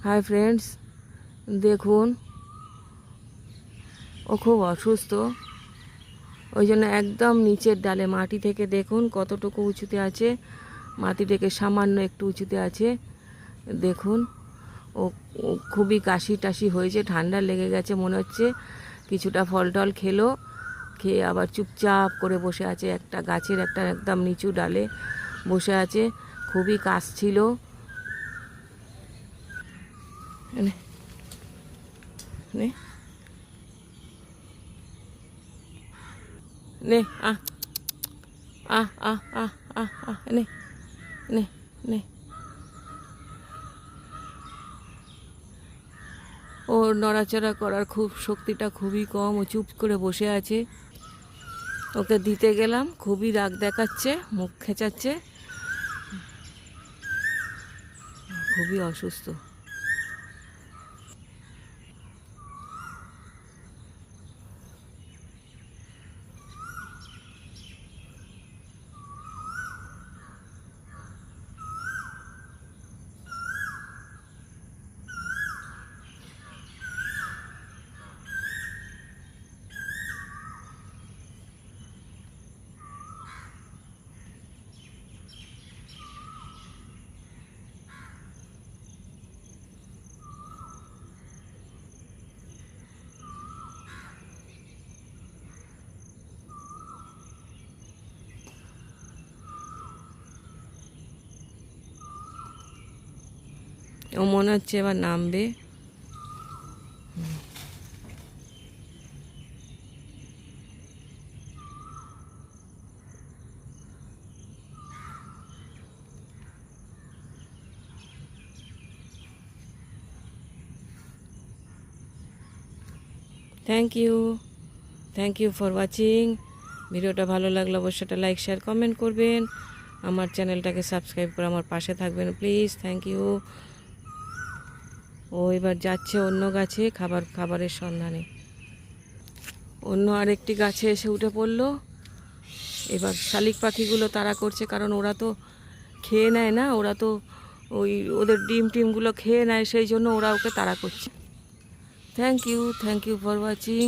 Hi friends, দেখুন ও খুব অসুস্থ, ওই জন্য একদম নিচের ডালে মাটি থেকে দেখুন কতটুকু উঁচুতে আছে, মাটি থেকে সামান্য একটু উঁচুতে আছে। দেখুন ও ও খুবই কাশি টাশি হয়েছে, ঠান্ডা লেগে গেছে মনে হচ্ছে। কিছুটা ফল টল খেলো, খেয়ে আবার চুপচাপ করে বসে আছে একটা গাছের একটা একদম নিচু ডালে বসে আছে, খুবই কাশছিল। নে নে নে আহ আহ আহ আহ আহ আহ নে নে নে ওর নড়াচড়া করার খুব শক্তিটা খুবই কম, ও চুপ করে বসে আছে। ওকে দিতে গেলাম, খুবই রাগ দেখাচ্ছে, মুখ খেঁচাচ্ছে, খুবই অসুস্থ। ও মনে হচ্ছে এবার নামবে। Thank you for watching. ভিডিওটা ভালো লাগলে অবশ্যই একটা লাইক শেয়ার কমেন্ট করবেন, আমার চ্যানেলটাকে সাবস্ক্রাইব করে আমার পাশে থাকবেন প্লিজ। Thank you. ও এবার যাচ্ছে অন্য গাছে খাবারের সন্ধানে, অন্য আরেকটি গাছে এসে উঠে পড়লো। এবার শালিক পাখিগুলো তাড়া করছে, কারণ ওরা তো খেয়ে নেয় না, ওরা তো ওই ওদের ডিম টিমগুলো খেয়ে নেয়, সেই জন্য ওরা ওকে তাড়া করছে। Thank you for watching.